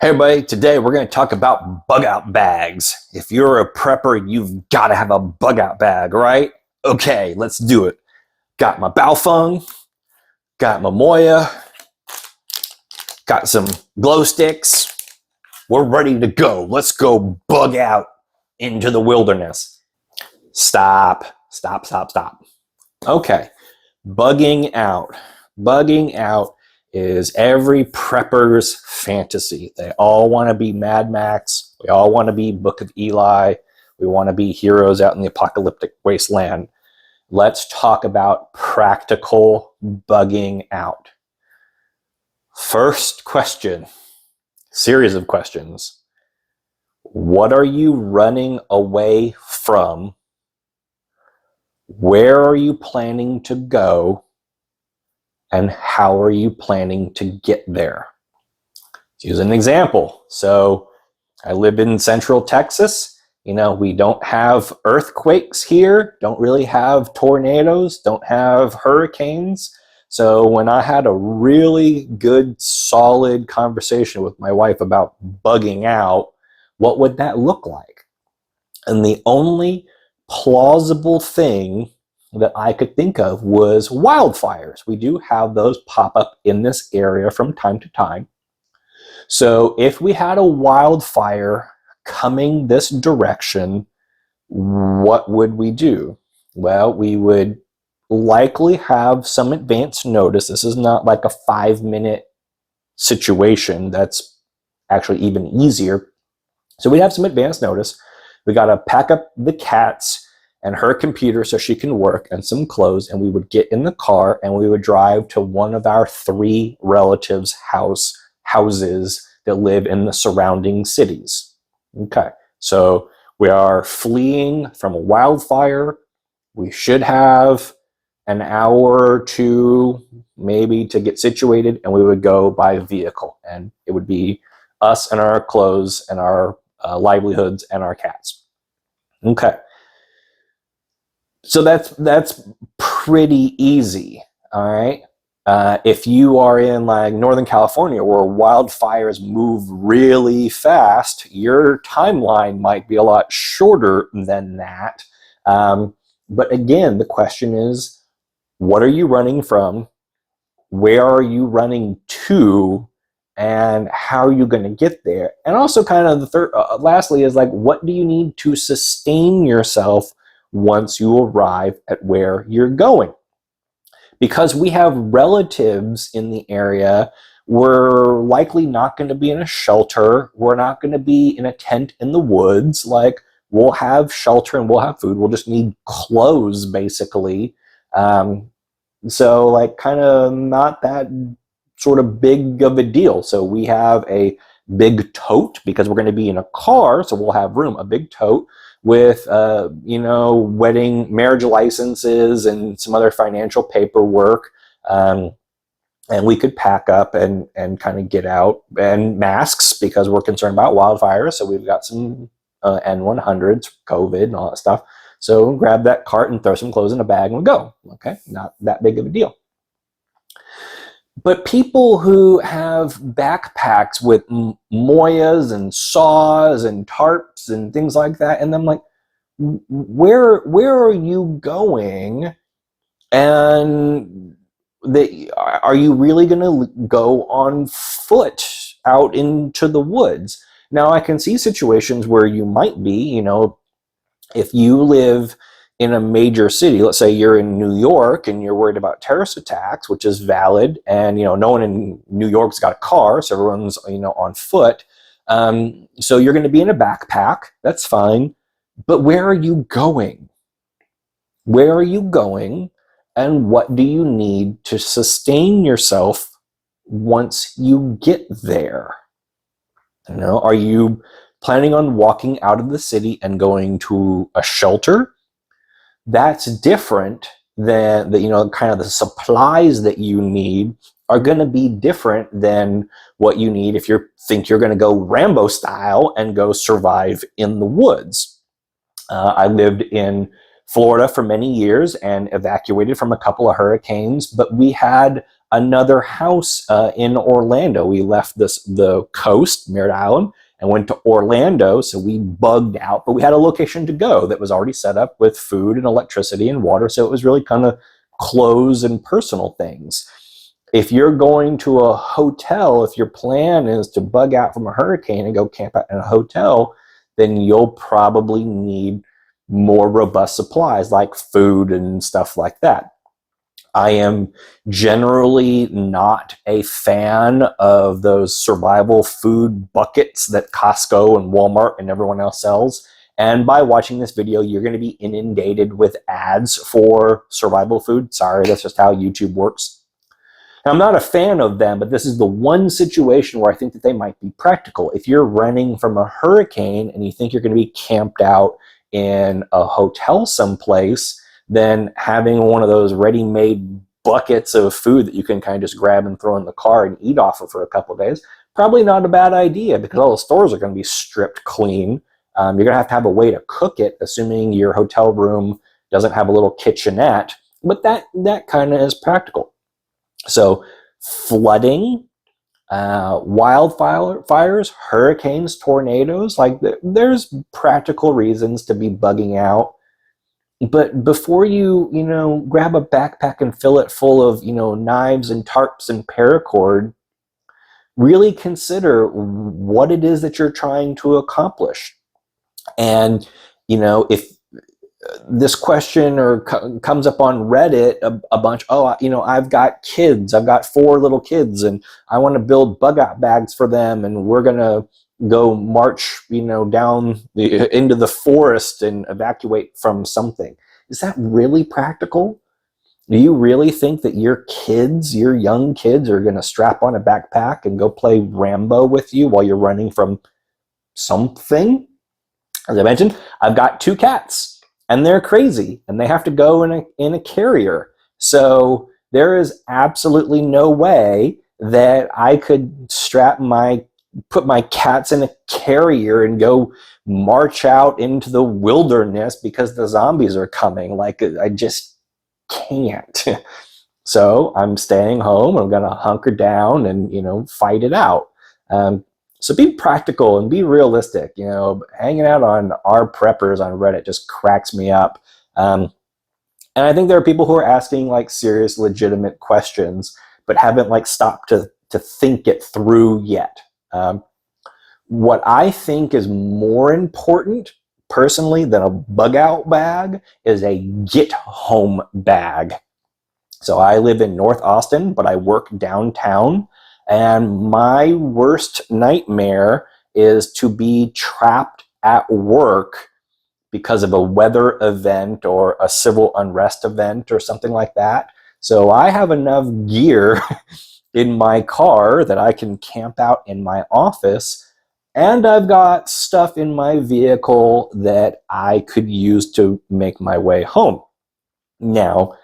Hey everybody, today we're going to talk about bug out bags. If you're a prepper, you've got to have a bug out bag, right? Okay, let's do it. Got my Baofeng, got my Moya, got some glow sticks. We're ready to go. Let's go bug out into the wilderness. Stop. Okay, bugging out. Bugging out is every prepper's fantasy. They all want to be Mad Max. We all want to be Book of Eli. We want to be heroes out in the apocalyptic wasteland. Let's talk about practical bugging out. First question, series of questions. What are you running away from? Where are you planning to go? And how are you planning to get there? Let's use an example. So I live in Central Texas. We don't have earthquakes here, don't really have tornadoes, don't have hurricanes. So when I had a really good, solid conversation with my wife about bugging out, what would that look like? And the only plausible thing that I could think of was wildfires. We do have those pop up in this area from time to time. So if we had a wildfire coming this direction, what would we do? Well, we would likely have some advance notice. This is not like a 5-minute situation. That's actually even easier. So we'd have some advance notice. We got to pack up the cats and her computer so she can work and some clothes, and we would get in the car and we would drive to one of our 3 relatives' houses that live in the surrounding cities. Okay, so we are fleeing from a wildfire. We should have an hour or 2 maybe to get situated, and we would go by vehicle, and it would be us and our clothes and our livelihoods and our cats. Okay. So that's pretty easy, all right? If you are in like Northern California where wildfires move really fast, your timeline might be a lot shorter than that. But again, the question is, what are you running from? Where are you running to? And how are you going to get there? And also kind of the third, lastly is like, what do you need to sustain yourself once you arrive at where you're going? Because we have relatives in the area, we're likely not going to be in a shelter. We're not going to be in a tent in the woods. Like, we'll have shelter and we'll have food. We'll just need clothes, basically. So like kind of not that sort of big of a deal. So we have a big tote because we're going to be in a car, so we'll have room, a big tote with wedding, marriage licenses and some other financial paperwork, and we could pack up and kind of get out, and masks because we're concerned about wildfires, so we've got some N100s, COVID and all that stuff. So grab that cart and throw some clothes in a bag and we'll go. Okay, not that big of a deal. But people who have backpacks with Moyas and saws and tarps and things like that, and I'm like, where are you going? And are you really going to go on foot out into the woods? Now, I can see situations where you might be, if you live in a major city, let's say you're in New York and you're worried about terrorist attacks, which is valid, and no one in New York's got a car, so everyone's on foot. So you're going to be in a backpack. That's fine, but where are you going? Where are you going, and what do you need to sustain yourself once you get there? Are you planning on walking out of the city and going to a shelter? That's different than kind of the supplies that you need are going to be different than what you need if you think you're going to go Rambo style and go survive in the woods. I lived in Florida for many years and evacuated from a couple of hurricanes, but we had another house in Orlando. We left the coast, Merritt Island, and went to Orlando. So we bugged out, but we had a location to go that was already set up with food and electricity and water. So it was really kind of clothes and personal things. If you're going to a hotel, if your plan is to bug out from a hurricane and go camp out in a hotel, then you'll probably need more robust supplies like food and stuff like that. I am generally not a fan of those survival food buckets that Costco and Walmart and everyone else sells. And by watching this video, you're going to be inundated with ads for survival food. Sorry, that's just how YouTube works. I'm not a fan of them, but this is the one situation where I think that they might be practical. If you're running from a hurricane and you think you're going to be camped out in a hotel someplace, then having one of those ready-made buckets of food that you can kind of just grab and throw in the car and eat off of for a couple of days, probably not a bad idea, because all the stores are going to be stripped clean. You're going to have a way to cook it, assuming your hotel room doesn't have a little kitchenette, but that kind of is practical. So flooding, wildfires, hurricanes, tornadoes, like there's practical reasons to be bugging out. But before you grab a backpack and fill it full of, knives and tarps and paracord, really consider what it is that you're trying to accomplish. And, if this question comes up on Reddit a bunch, I've got kids, I've got 4 little kids, and I want to build bug out bags for them, and we're going to go march, down into the forest and evacuate from something. Is that really practical? Do you really think that your young kids are going to strap on a backpack and go play Rambo with you while you're running from something? As I mentioned, I've got 2 cats. And they're crazy, and they have to go in a carrier. So there is absolutely no way that I could put my cats in a carrier and go march out into the wilderness because the zombies are coming. Like, I just can't. So I'm staying home. I'm going to hunker down and, fight it out. So be practical and be realistic. Hanging out on our preppers on Reddit just cracks me up. And I think there are people who are asking like serious, legitimate questions, but haven't like stopped to think it through yet. What I think is more important personally than a bug out bag is a get home bag. So I live in North Austin, but I work downtown. And my worst nightmare is to be trapped at work because of a weather event or a civil unrest event or something like that. So I have enough gear in my car that I can camp out in my office, and I've got stuff in my vehicle that I could use to make my way home. Now,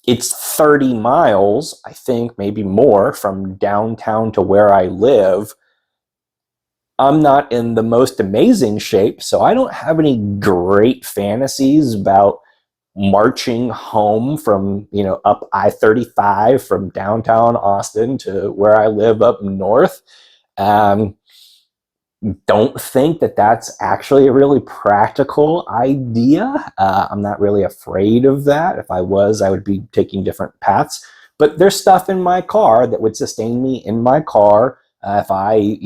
it's 30 miles, I think, maybe more, from downtown to where I live. I'm not in the most amazing shape, so I don't have any great fantasies about marching home from, up I-35 from downtown Austin to where I live up north. Don't think that that's actually a really practical idea. I'm not really afraid of that. If I was, I would be taking different paths. But there's stuff in my car that would sustain me in my car if I,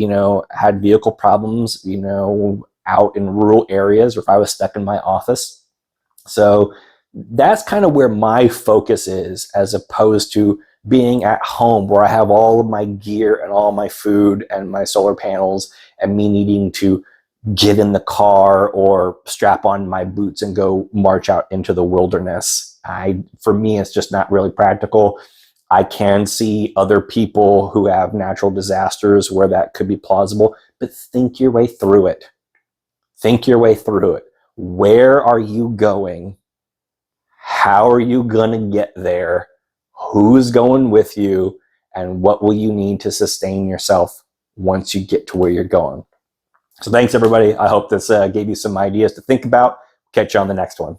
had vehicle problems, out in rural areas, or if I was stuck in my office. So that's kind of where my focus is, as opposed to being at home where I have all of my gear and all my food and my solar panels, and me needing to get in the car or strap on my boots and go march out into the wilderness. For me, it's just not really practical. I can see other people who have natural disasters where that could be plausible, but think your way through it. Think your way through it. Where are you going? How are you going to get there? Who's going with you? And what will you need to sustain yourself once you get to where you're going? So thanks, everybody. I hope this gave you some ideas to think about. Catch you on the next one.